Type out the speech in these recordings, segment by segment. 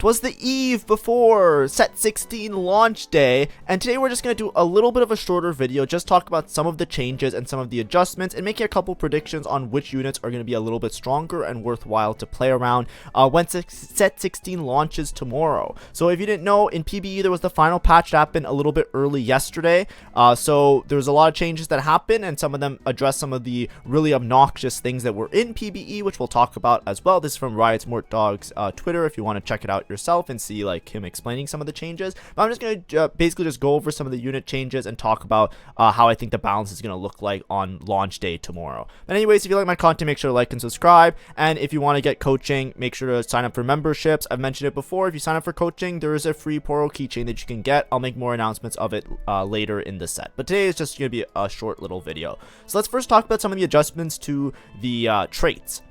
'Twas the eve before Set 16 launch day, and today we're just going to do a little bit of a shorter video, just talk about some of the changes and some of the adjustments, and making a couple predictions on which units are going to be a little bit stronger and worthwhile to play around when Set 16 launches tomorrow. So if you didn't know, in PBE there was the final patch that happened a little bit early yesterday, so there's a lot of changes that happened, and some of them address some of the really obnoxious things that were in PBE, which we'll talk about as well. This is from Riot's Mort Dog's Twitter if you want to check it out yourself and see like him explaining some of the changes. But I'm just going to basically just go over some of the unit changes and talk about how I think the balance is going to look like on launch day tomorrow. But anyways, if you like my content, make sure to like and subscribe, and if you want to get coaching, make sure to sign up for memberships. I've mentioned it before, if you sign up for coaching, there is a free Poro keychain that you can get. I'll make more announcements of it later in the set, but today is just going to be a short little video. So let's first talk about some of the adjustments to the traits.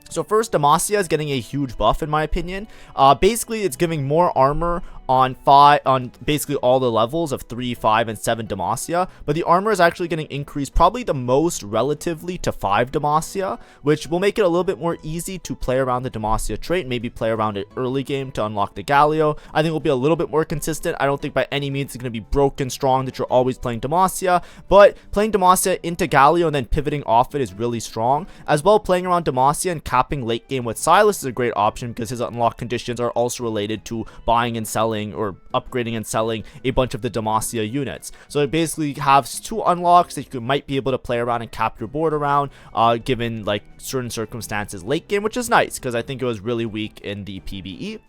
So first, Demacia is getting a huge buff in my opinion. Basically, it's giving more armor on basically all the levels of 3, 5, and 7 Demacia, but the armor is actually getting increased probably the most relatively to 5 Demacia, which will make it a little bit more easy to play around the Demacia trait, maybe play around it early game to unlock the Galio. I think it will be a little bit more consistent. I don't think by any means it's going to be broken strong that you're always playing Demacia, but playing Demacia into Galio and then pivoting off it is really strong. As well, playing around Demacia and capping late game with Silas is a great option because his unlock conditions are also related to buying and selling or upgrading and selling a bunch of the Demacia units. So it basically has 2 unlocks that you might be able to play around and cap your board around given like certain circumstances late game, which is nice because I think it was really weak in the PBE.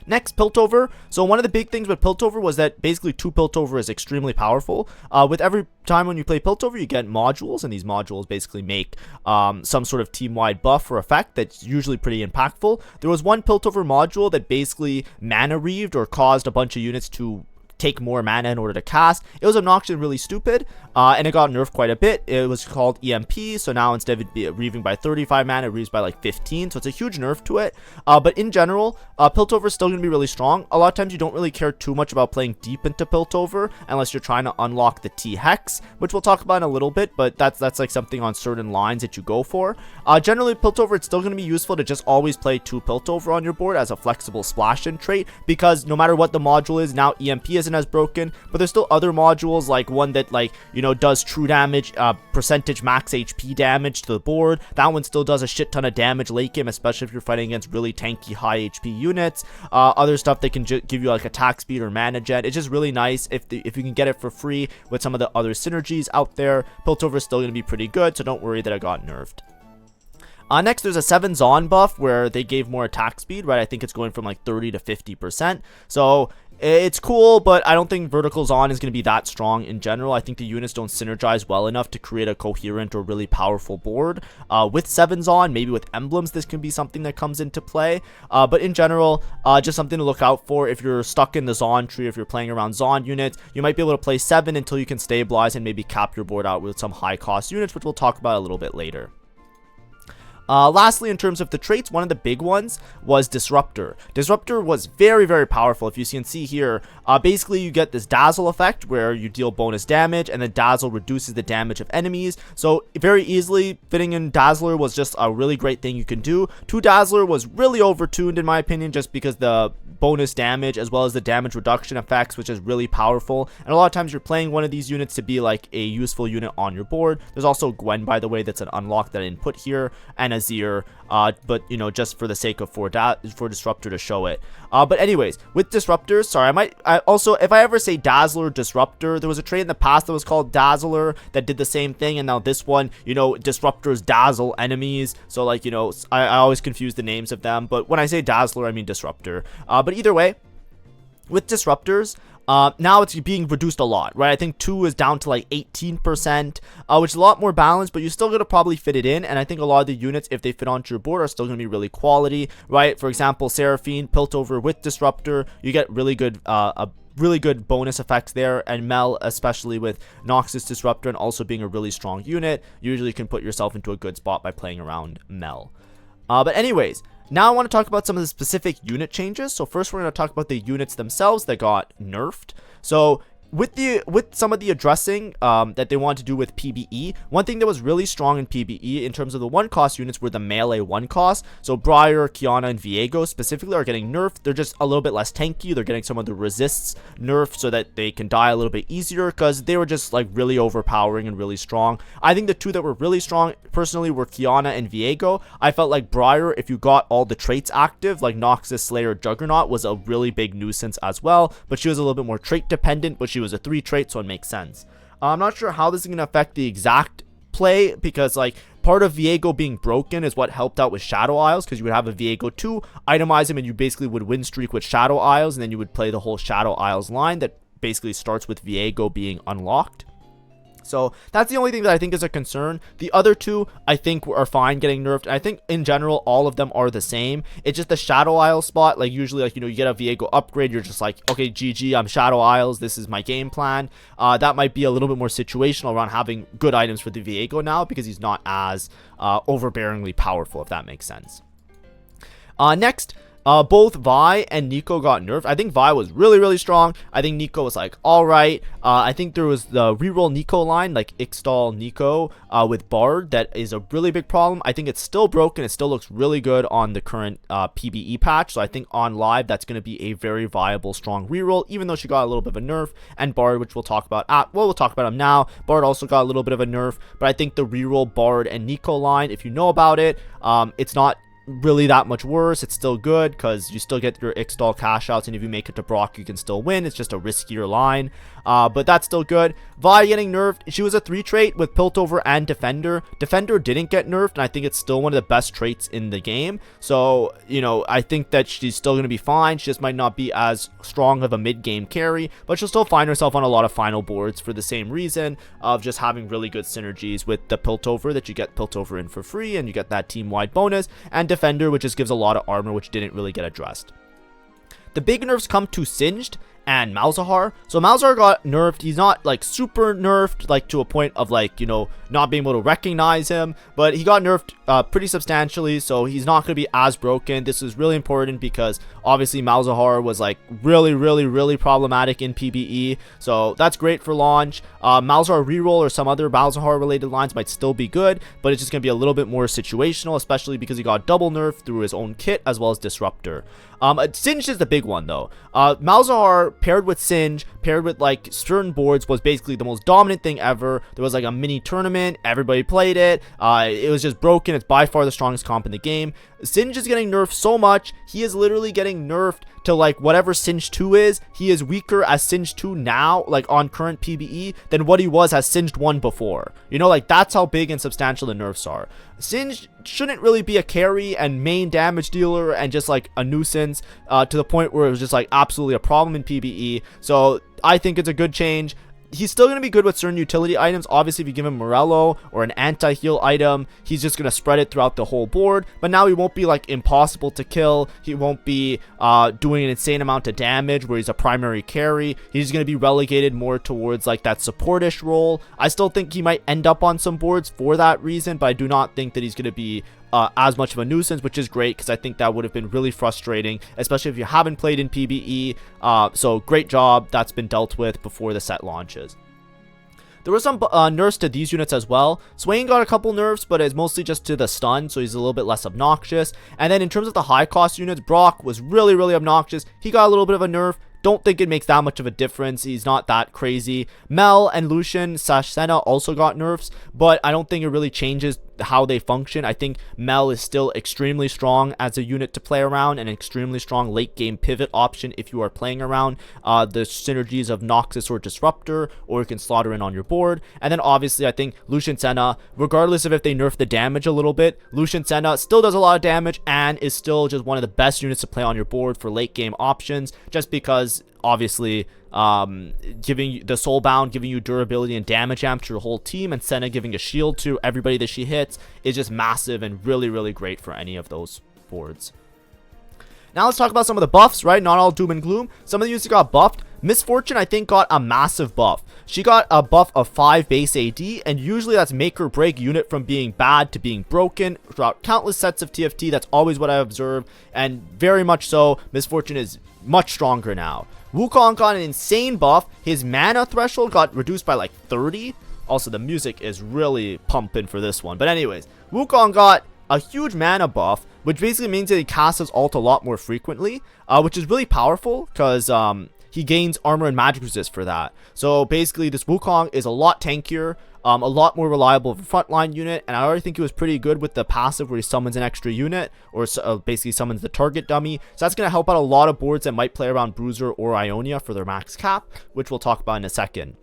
Next, Piltover. So one of the big things with Piltover was that basically 2 Piltover is extremely powerful. With every time when you play Piltover, you get modules, and these modules basically make some sort of team-wide buff or effect that's usually pretty impactful. There was one Piltover module that basically mana reaved or caused a bunch of units to take more mana in order to cast. It was obnoxious and really stupid, and it got nerfed quite a bit. It was called EMP, so now instead of it reaving by 35 mana, it reaves by like 15, so it's a huge nerf to it. But in general, Piltover is still going to be really strong. A lot of times you don't really care too much about playing deep into Piltover unless you're trying to unlock the T-Hex, which we'll talk about in a little bit, but that's like something on certain lines that you go for. Generally, Piltover, it's still going to be useful to just always play 2 Piltover on your board as a flexible splash-in trait, because no matter what the module is, now EMP isn't as broken, but there's still other modules, like one that, like, you know, does true damage, percentage max HP damage to the board. That one still does a shit ton of damage late game, especially if you're fighting against really tanky high HP units. Other stuff that can give you like attack speed or mana gen. It's just really nice if you can get it for free with some of the other synergies out there. Piltover is still going to be pretty good, so don't worry that it got nerfed. Next, there's a 7 Zon buff where they gave more attack speed, right? I think it's going from like 30 to 50%. So it's cool, but I don't think Vertical Zon is going to be that strong in general. I think the units don't synergize well enough to create a coherent or really powerful board. With 7 Zon, maybe with emblems, this can be something that comes into play. But in general, just something to look out for if you're stuck in the Zon tree. If you're playing around Zon units, you might be able to play 7 until you can stabilize and maybe cap your board out with some high cost units, which we'll talk about a little bit later. Lastly, in terms of the traits, one of the big ones was Disruptor. Disruptor was very, very powerful. If you can see here, basically you get this Dazzle effect where you deal bonus damage, and then Dazzle reduces the damage of enemies. So very easily, fitting in Dazzler was just a really great thing you can do. 2 Dazzler was really overtuned in my opinion, just because the bonus damage as well as the damage reduction effects, which is really powerful, and a lot of times you're playing one of these units to be like a useful unit on your board. There's also Gwen, by the way, that's an unlock that I didn't put here, and Azir, but you know, just for the sake of for Disruptor to show it. But anyways, with Disruptors, sorry, I also, if I ever say Dazzler Disruptor, there was a trait in the past that was called Dazzler that did the same thing, and now this one, you know, Disruptors dazzle enemies, so like, you know, I always confuse the names of them, but when I say Dazzler, I mean Disruptor. But either way, with Disruptors, now it's being reduced a lot, right? I think 2 is down to like 18%, which is a lot more balanced, but you're still going to probably fit it in. And I think a lot of the units, if they fit onto your board, are still going to be really quality, right? For example, Seraphine, Piltover with Disruptor, you get really good, really good bonus effects there, and Mel, especially with Noxus Disruptor and also being a really strong unit, you usually can put yourself into a good spot by playing around Mel. But anyways, now I want to talk about some of the specific unit changes. So first we're going to talk about the units themselves that got nerfed. So with some of the addressing that they wanted to do with PBE, one thing that was really strong in PBE in terms of the 1-cost units were the melee 1-cost. So Briar, Kiana, and Viego specifically are getting nerfed. They're just a little bit less tanky. They're getting some of the resists nerfed so that they can die a little bit easier, because they were just like really overpowering and really strong. I think the two that were really strong personally were Kiana and Viego. I felt like Briar, if you got all the traits active, like Noxus, Slayer, Juggernaut, was a really big nuisance as well, but she was a little bit more trait dependent, but she was a 3 trait, so it makes sense. I'm not sure how this is going to affect the exact play, because like part of Viego being broken is what helped out with Shadow Isles, because you would have a Viego 2, itemize him, and you basically would win streak with Shadow Isles, and then you would play the whole Shadow Isles line that basically starts with Viego being unlocked. So that's the only thing that I think is a concern. The other two, I think, are fine getting nerfed. I think in general, all of them are the same. It's just the Shadow Isle spot. Like usually, like, you know, you get a Viego upgrade, you're just like, okay, GG, I'm Shadow Isles. This is my game plan. That might be a little bit more situational around having good items for the Viego now, because he's not as overbearingly powerful, if that makes sense. Next, both Vi and Nico got nerfed. I think Vi was really strong. I think Nico was like alright. I think there was the reroll Nico line, like Ixtal Nico with Bard, that is a really big problem. I think it's still broken. It still looks really good on the current PBE patch. So I think on live, that's going to be a very viable, strong reroll, even though she got a little bit of a nerf. And Bard, which we'll talk about we'll talk about him now. Bard also got a little bit of a nerf, but I think the reroll Bard and Nico line, if you know about it, it's not really that much worse. It's still good because you still get your Ixtal cash outs, and if you make it to Brock, you can still win. It's just a riskier line, but that's still good. Vi getting nerfed. She was a 3 trait with Piltover and Defender. Defender didn't get nerfed, and I think it's still one of the best traits in the game. So, you know, I think that she's still going to be fine. She just might not be as strong of a mid-game carry, but she'll still find herself on a lot of final boards for the same reason of just having really good synergies with the Piltover, that you get Piltover in for free, and you get that team-wide bonus, and Defender, which just gives a lot of armor, which didn't really get addressed. The big nerfs come to Singed and Malzahar. So Malzahar got nerfed. He's not like super nerfed, like to a point of like, you know, not being able to recognize him, but he got nerfed pretty substantially, so he's not going to be as broken. This is really important because obviously Malzahar was like really problematic in PBE, so that's great for launch. Malzahar reroll or some other Malzahar related lines might still be good, but it's just going to be a little bit more situational, especially because he got double nerf through his own kit as well as Disruptor. Singe is the big one though. Malzahar paired with Singe, paired with like certain boards, was basically the most dominant thing ever. There was like a mini tournament, everybody played it. It was just broken. It's by far the strongest comp in the game. Singe is getting nerfed so much, he is literally getting nerfed to like whatever Singe 2 is. He is weaker as Singe 2 now, like on current PBE, than what he was as Singed 1 before. You know, like that's how big and substantial the nerfs are. Singe shouldn't really be a carry and main damage dealer and just like a nuisance to the point where it was just like absolutely a problem in PBE. So I think it's a good change. He's still going to be good with certain utility items. Obviously, if you give him Morello or an anti-heal item, he's just going to spread it throughout the whole board. But now he won't be like impossible to kill. He won't be doing an insane amount of damage where he's a primary carry. He's going to be relegated more towards like that supportish role. I still think he might end up on some boards for that reason, but I do not think that he's going to be as much of a nuisance, which is great because I think that would have been really frustrating, especially if you haven't played in PBE. So great job, that's been dealt with before the set launches. There were some nerfs to these units as well. Swain got a couple nerfs, but it's mostly just to the stun, so he's a little bit less obnoxious. And then in terms of the high cost units, Brock was really obnoxious. He got a little bit of a nerf. Don't think it makes that much of a difference. He's not that crazy. Mel and Lucian / Senna also got nerfs, but I don't think it really changes how they function. I think Mel is still extremely strong as a unit to play around, and an extremely strong late game pivot option if you are playing around the synergies of Noxus or Disruptor, or you can slaughter in on your board. And then obviously I think Lucian Senna, regardless of if they nerf the damage a little bit, Lucian Senna still does a lot of damage and is still just one of the best units to play on your board for late game options, just because obviously giving you the soulbound, giving you durability and damage amp to your whole team, and Senna giving a shield to everybody that she hits is just massive and really great for any of those boards. Now let's talk about some of the buffs, right? Not all doom and gloom. Some of the units that got buffed. Misfortune, I think, got a massive buff. She got a buff of 5 base AD, and usually that's make or break unit from being bad to being broken. Throughout countless sets of TFT, that's always what I observe, and very much so, Misfortune is much stronger now. Wukong got an insane buff. His mana threshold got reduced by like 30. Also, the music is really pumping for this one. But anyways, Wukong got a huge mana buff, which basically means that he casts his ult a lot more frequently, which is really powerful because he gains armor and magic resist for that. So basically, this Wukong is a lot tankier, a lot more reliable of a frontline unit, and I already think he was pretty good with the passive where he summons an extra unit, or basically summons the target dummy. So that's going to help out a lot of boards that might play around Bruiser or Ionia for their max cap, which we'll talk about in a second.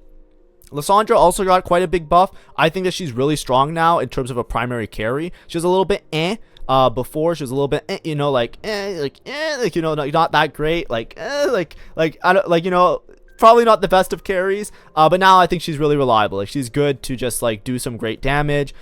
Lissandra also got quite a big buff. I think that she's really strong now in terms of a primary carry. She was a little bit before. She was a little bit you know, like you know, not that great, I don't, you know, probably not the best of carries, but now I think she's really reliable. Like, she's good to just like do some great damage.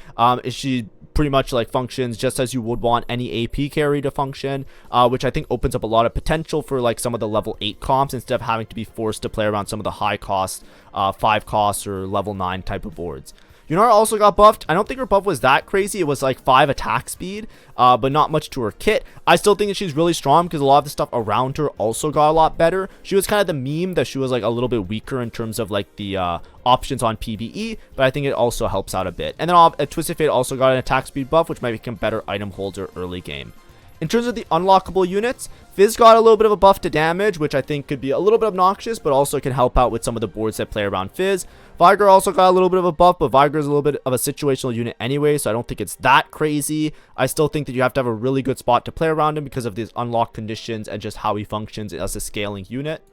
She pretty much like functions just as you would want any AP carry to function, which I think opens up a lot of potential for like some of the level 8 comps instead of having to be forced to play around some of the high cost 5 costs or level 9 type of boards. Yunara also got buffed. I don't think her buff was that crazy. It was like 5 attack speed, but not much to her kit. I still think that she's really strong because a lot of the stuff around her also got a lot better. She was kind of the meme that she was like a little bit weaker in terms of like the options on PBE, but I think it also helps out a bit. And then Twisted Fate also got an attack speed buff, which might become better item holder early game. In terms of the unlockable units, Fizz got a little bit of a buff to damage, which I think could be a little bit obnoxious, but also can help out with some of the boards that play around Fizz. Viger also got a little bit of a buff, but Viger is a little bit of a situational unit anyway, so I don't think it's that crazy. I still think that you have to have a really good spot to play around him because of these unlock conditions and just how he functions as a scaling unit.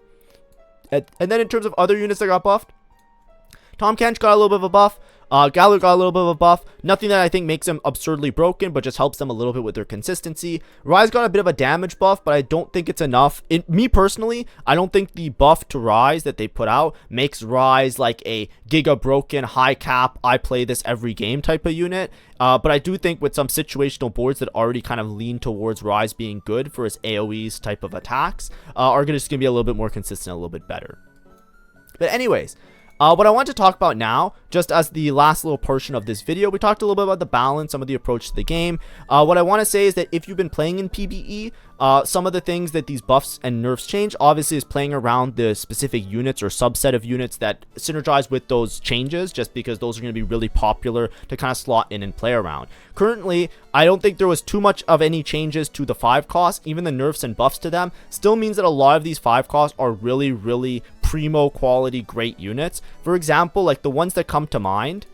And then in terms of other units that got buffed, Tahm Kench got a little bit of a buff. Galler got a little bit of a buff. Nothing that I think makes them absurdly broken, but just helps them a little bit with their consistency. Rise got a bit of a damage buff, but I don't think it's enough. Me personally, I don't think the buff to Rise that they put out makes Rise like a giga broken, high cap, I play this every game type of unit. But I do think with some situational boards that already kind of lean towards Rise being good for his AoEs type of attacks, are just going to be a little bit more consistent, a little bit better. But anyways, what I want to talk about now, just as the last little portion of this video, we talked a little bit about the balance, some of the approach to the game. What I want to say is that if you've been playing in PBE, some of the things that these buffs and nerfs change, obviously, is playing around the specific units or subset of units that synergize with those changes, just because those are going to be really popular to kind of slot in and play around. Currently, I don't think there was too much of any changes to the 5 costs. Even the nerfs and buffs to them still means that a lot of these 5 costs are really, really primo quality great units. For example, like the ones that come to mind,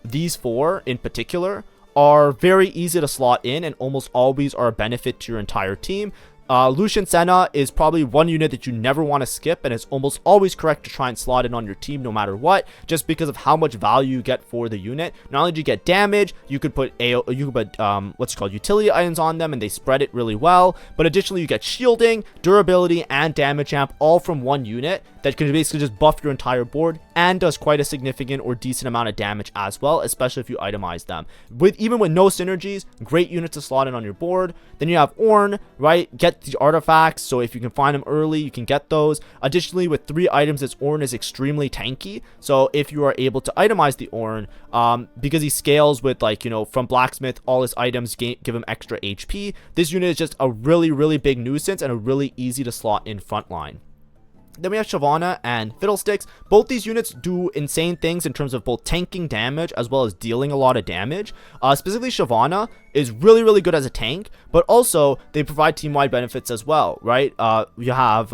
these 4 in particular are very easy to slot in and almost always are a benefit to your entire team. Lucian Senna is probably one unit that you never want to skip, and it's almost always correct to try and slot in on your team no matter what, just because of how much value you get for the unit. Not only do you get damage, you could put utility items on them and they spread it really well, but additionally you get shielding, durability, and damage amp all from one unit that can basically just buff your entire board and does quite a significant or decent amount of damage as well, especially if you itemize them. Even with no synergies, great units to slot in on your board. Then you have Ornn, right? Get the artifacts, so if you can find them early, you can get those. Additionally, with 3 items, this Ornn is extremely tanky, so if you are able to itemize the Ornn, because he scales with, like, you know, from Blacksmith, all his items give him extra HP, this unit is just a really, really big nuisance and a really easy to slot in frontline. Then we have Shyvana and Fiddlesticks. Both these units do insane things in terms of both tanking damage as well as dealing a lot of damage. Specifically, Shyvana is really, really good as a tank, but also they provide team-wide benefits as well, right? You have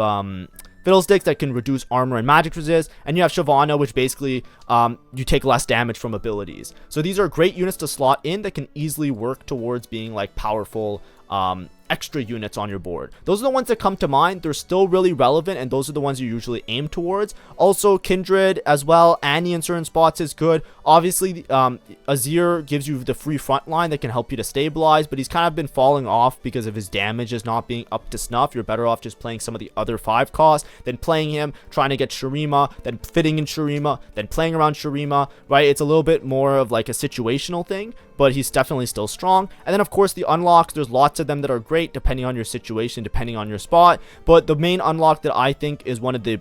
Fiddlesticks that can reduce armor and magic resist, and you have Shyvana, which basically you take less damage from abilities. So these are great units to slot in that can easily work towards being like powerful extra units on your board. Those are the ones that come to mind. They're still really relevant, and those are the ones you usually aim towards. Also, Kindred as well. Annie in certain spots is good. Obviously, Azir gives you the free front line that can help you to stabilize, but he's kind of been falling off because of his damage is not being up to snuff. You're better off just playing some of the other 5 costs than playing him, trying to get Shurima, then fitting in Shurima, then playing around Shurima, right? It's a little bit more of like a situational thing, but he's definitely still strong. And then, of course, the unlocks, there's lots of them that are great depending on your situation, depending on your spot. But the main unlock that I think is one of the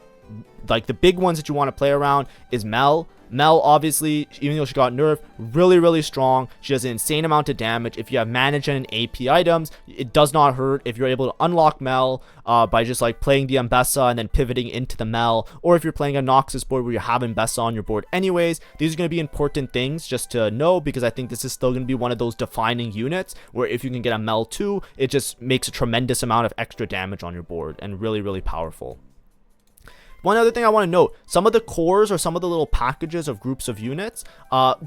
like the big ones that you want to play around is Mel. Mel, obviously, even though she got nerfed, really strong. She does an insane amount of damage. If you have mana gen and AP items, it does not hurt if you're able to unlock Mel by just like playing the Mbessa and then pivoting into the Mel, or if you're playing a Noxus board where you have Mbessa on your board anyways. These are going to be important things just to know, because I think this is still going to be one of those defining units where if you can get a Mel 2, it just makes a tremendous amount of extra damage on your board and really powerful. One other thing I want to note, some of the cores or some of the little packages of groups of units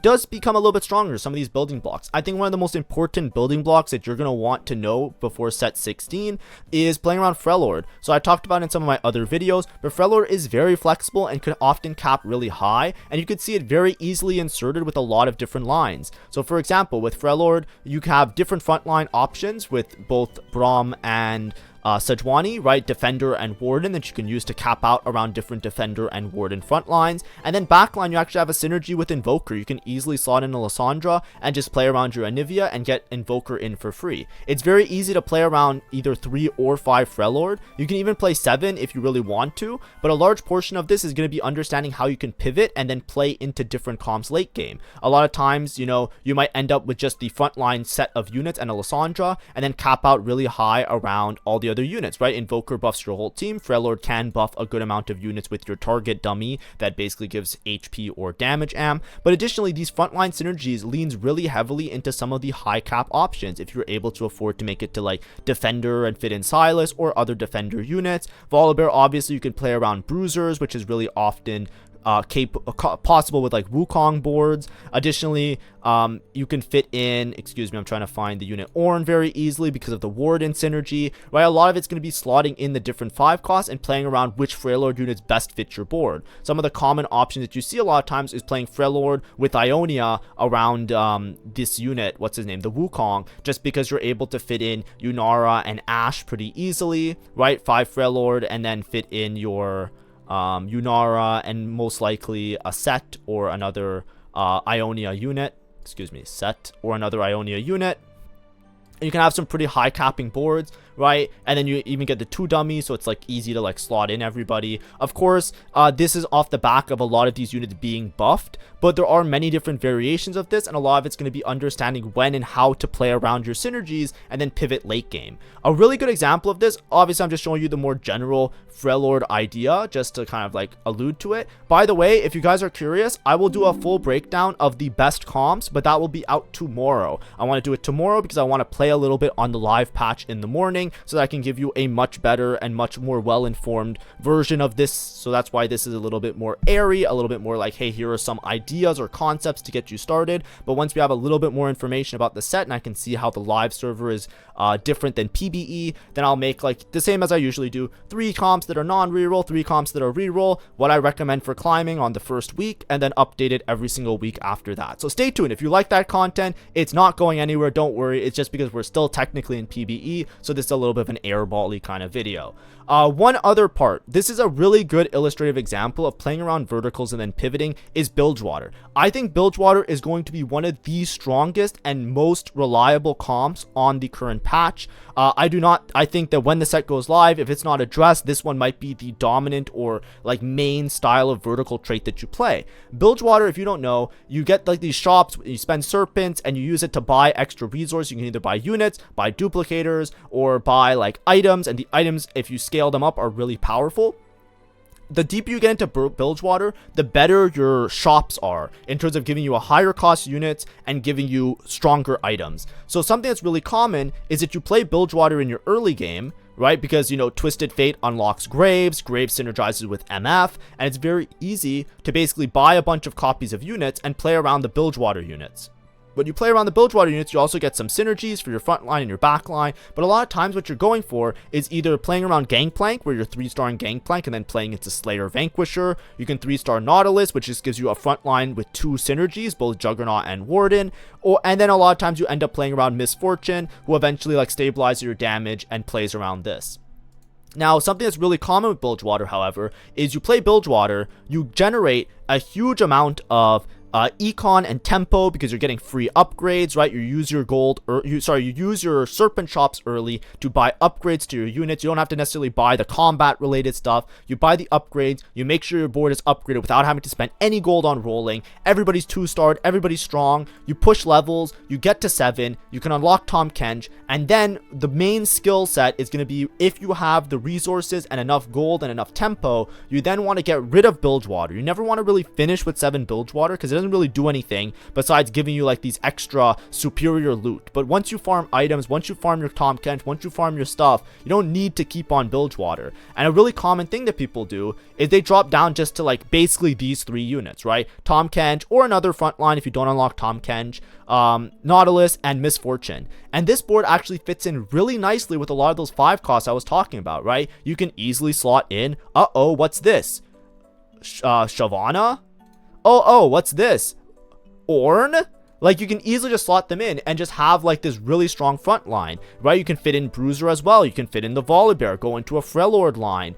does become a little bit stronger, some of these building blocks. I think one of the most important building blocks that you're going to want to know before set 16 is playing around Freljord. So I talked about it in some of my other videos, but Freljord is very flexible and can often cap really high, and you could see it very easily inserted with a lot of different lines. So for example, with Freljord, you have different frontline options with both Braum and Sejuani, right? Defender and Warden that you can use to cap out around different Defender and Warden front lines. And then backline, you actually have a synergy with Invoker. You can easily slot in a Lissandra and just play around your Anivia and get Invoker in for free. It's very easy to play around either 3 or 5 Freljord. You can even play 7 if you really want to, but a large portion of this is going to be understanding how you can pivot and then play into different comps late game. A lot of times, you know, you might end up with just the frontline set of units and a Lissandra, and then cap out really high around all the other units, right? Invoker buffs your whole team. Freljord can buff a good amount of units with your target dummy that basically gives HP or damage amp. But additionally, these frontline synergies leans really heavily into some of the high cap options if you're able to afford to make it to like Defender and fit in Silas or other Defender units. Volibear, obviously, you can play around Bruisers, which is really often possible with like Wukong boards. Additionally, you can fit in, excuse me, I'm trying to find the unit Ornn very easily because of the Warden synergy, right? A lot of it's going to be slotting in the different 5 costs and playing around which Freljord units best fit your board. Some of the common options that you see a lot of times is playing Freljord with Ionia around this unit, what's his name, the Wukong, just because you're able to fit in Yunara and Ashe pretty easily, right? 5 Freljord and then fit in your Yunara and most likely a Set or another Ionia unit, Set or another Ionia unit. And you can have some pretty high capping boards, right? And then you even get the 2 dummies, so it's like easy to like slot in everybody. Of course, this is off the back of a lot of these units being buffed, but there are many different variations of this, and a lot of it's going to be understanding when and how to play around your synergies and then pivot late game. A really good example of this, obviously I'm just showing you the more general Freljord idea just to kind of like allude to it. By the way, if you guys are curious, I will do a full breakdown of the best comps, but that will be out tomorrow. I want to do it tomorrow because I want to play a little bit on the live patch in the morning so that I can give you a much better and much more well-informed version of this. So that's why this is a little bit more airy, a little bit more like, hey, here are some ideas or concepts to get you started. But once we have a little bit more information about the set and I can see how the live server is different than PBE, then I'll make like the same as I usually do, 3 comps that are non-reroll, 3 comps that are reroll, what I recommend for climbing on the first week, and then update it every single week after that. So stay tuned. If you like that content, it's not going anywhere, don't worry. It's just because we're still technically in PBE, so this is a little bit of an airball-y kind of video. One other part, this is a really good illustrative example of playing around verticals and then pivoting, is Bilgewater. I think Bilgewater is going to be one of the strongest and most reliable comps on the current patch. I think that when the set goes live, if it's not addressed, this one might be the dominant or like main style of vertical trait that you play. Bilgewater, if you don't know, you get like these shops, you spend serpents and you use it to buy extra resources. You can either buy units, buy duplicators, or buy like items, and the items, if you scale them up, are really powerful. The deeper you get into Bilgewater, the better your shops are in terms of giving you a higher cost units and giving you stronger items. So something that's really common is that you play Bilgewater in your early game, right? Because, you know, Twisted Fate unlocks Graves synergizes with MF, and it's very easy to basically buy a bunch of copies of units and play around the Bilgewater units. When you play around the Bilgewater units, you also get some synergies for your front line and your back line, but a lot of times what you're going for is either playing around Gangplank, where you're 3-starring Gangplank and then playing into Slayer Vanquisher. You can 3-star Nautilus, which just gives you a front line with 2 synergies, both Juggernaut and Warden, and then a lot of times you end up playing around Misfortune, who eventually like stabilizes your damage and plays around this. Now, something that's really common with Bilgewater, however, is you play Bilgewater, you generate a huge amount of econ and tempo because you're getting free upgrades, right? You use your gold, or you use your serpent shops early to buy upgrades to your units. You don't have to necessarily buy the combat related stuff. You buy the upgrades, you make sure your board is upgraded without having to spend any gold on rolling. Everybody's 2-starred, everybody's strong. You push levels, you get to 7, you can unlock Tahm Kench, and then the main skill set is going to be, if you have the resources and enough gold and enough tempo, you then want to get rid of Bilgewater. You never want to really finish with 7 Bilgewater because it doesn't really do anything besides giving you like these extra superior loot. But once you farm items, once you farm your Tahm Kench, once you farm your stuff, you don't need to keep on Bilgewater. And a really common thing that people do is they drop down just to like basically these 3 units, right? Tahm Kench or another frontline if you don't unlock Tahm Kench, Nautilus, and Misfortune. And this board actually fits in really nicely with a lot of those 5 costs I was talking about, right? You can easily slot in, what's this? Shyvana? What's this? Ornn? Like, you can easily just slot them in and just have like this really strong front line, right? You can fit in Bruiser as well. You can fit in the Volibear, go into a Freljord line.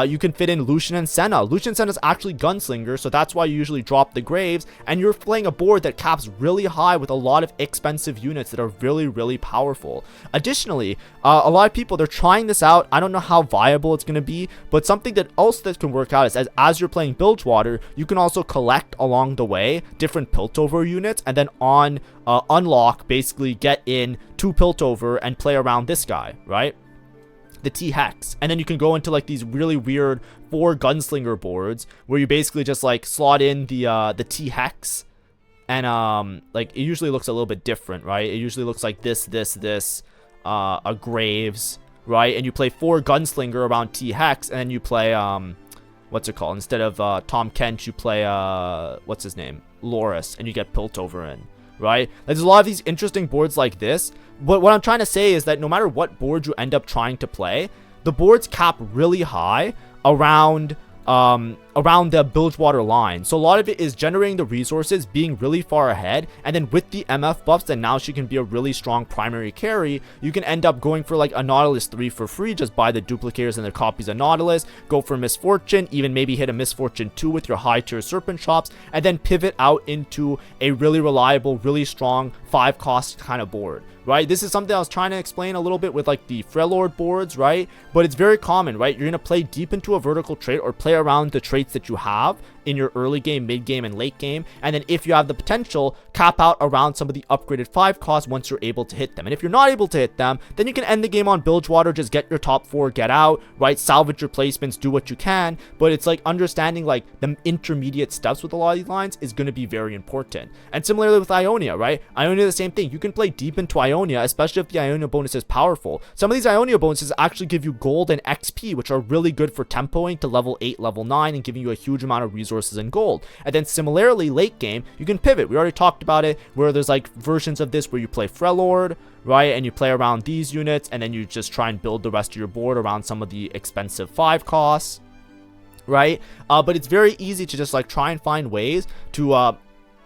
You can fit in Lucian and Senna. Lucian and Senna is actually Gunslinger, so that's why you usually drop the Graves, and you're playing a board that caps really high with a lot of expensive units that are really, really powerful. Additionally, a lot of people, they're trying this out. I don't know how viable it's going to be, but something that also that can work out is as you're playing Bilgewater, you can also collect along the way different Piltover units, and then on unlock, basically get in 2 Piltover and play around this guy, right? The T-Hex. And then you can go into like these really weird 4 Gunslinger boards where you basically just like slot in the T-Hex, and like it usually looks a little bit different, right? It usually looks like this, a Graves, right? And you play 4 Gunslinger around T-Hex, and then you play what's it called? Instead of Tahm Kench, you play what's his name? Loris, and you get Piltover in, right? There's a lot of these interesting boards like this, but what I'm trying to say is that no matter what board you end up trying to play, the boards cap really high around the Bilgewater line. So a lot of it is generating the resources, being really far ahead, and then with the MF buffs, then now she can be a really strong primary carry. You can end up going for like a Nautilus 3 for free, just buy the duplicators and the copies of Nautilus, go for Misfortune, even maybe hit a Misfortune 2 with your high tier Serpent Shops, and then pivot out into a really reliable, really strong 5 cost kind of board, right? This is something I was trying to explain a little bit with like the Freljord boards, right? But it's very common, right? You're going to play deep into a vertical trait or play around the traits that you have in your early game, mid game, and late game, and then if you have the potential, cap out around some of the upgraded 5 costs once you're able to hit them. And if you're not able to hit them, then you can end the game on Bilgewater, just get your top 4, get out, right? Salvage your placements, do what you can, but it's like understanding like the intermediate steps with a lot of these lines is going to be very important. And similarly with Ionia, right? Ionia, the same thing. You can play deep into Ionia, especially if the Ionia bonus is powerful. Some of these Ionia bonuses actually give you gold and XP, which are really good for tempoing to level 8, level 9, and giving you a huge amount of resources and gold. And then similarly, late game, you can pivot. We already talked about it, where there's like versions of this where you play Freljord, right? And you play around these units, and then you just try and build the rest of your board around some of the expensive 5 costs, right? But it's very easy to just like try and find ways to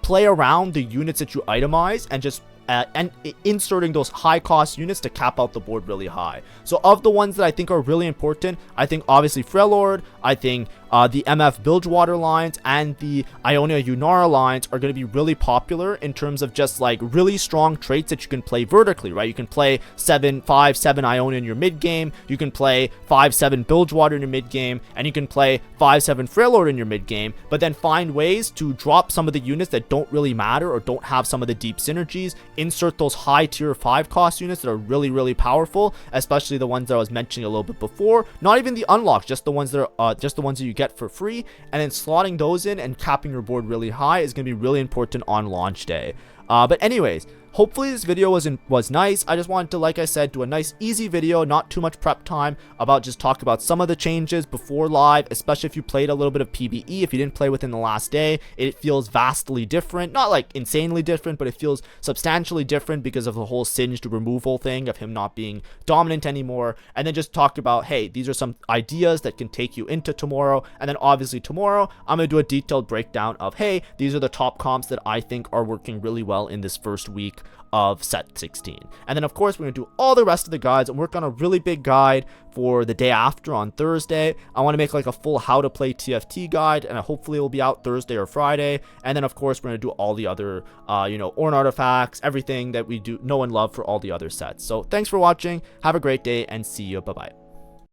play around the units that you itemize and just and inserting those high cost units to cap out the board really high. So of the ones that I think are really important, I think obviously Freljord, I think the MF Bilgewater lines and the Ionia Yunara lines are going to be really popular in terms of just like really strong traits that you can play vertically, right? You can play 5-7 Ionia in your mid game, you can play 5-7 Bilgewater in your mid game, and you can play 5-7 Freljord in your mid game, but then find ways to drop some of the units that don't really matter or don't have some of the deep synergies, insert those high tier 5 cost units that are really, really powerful, especially the ones that I was mentioning a little bit before. Not even the unlocks, just the ones that are you get for free, and then slotting those in and capping your board really high is going to be really important on launch day. But anyways, hopefully this video was nice. I just wanted to, like I said, do a nice easy video, not too much prep time, about just talk about some of the changes before live, especially if you played a little bit of PBE. If you didn't play within the last day, it feels vastly different, not like insanely different, but it feels substantially different because of the whole singed removal thing of him not being dominant anymore. And then just talk about, hey, these are some ideas that can take you into tomorrow. And then obviously tomorrow I'm going to do a detailed breakdown of, hey, these are the top comps that I think are working really well well in this first week of set 16. And then of course we're going to do all the rest of the guides and work on a really big guide for the day after on Thursday. I want to make like a full how to play TFT guide, and hopefully it will be out Thursday or Friday. And then of course we're going to do all the other Ornn artifacts, everything that we do know and love for all the other sets. So thanks for watching, have a great day, and see you. Bye bye.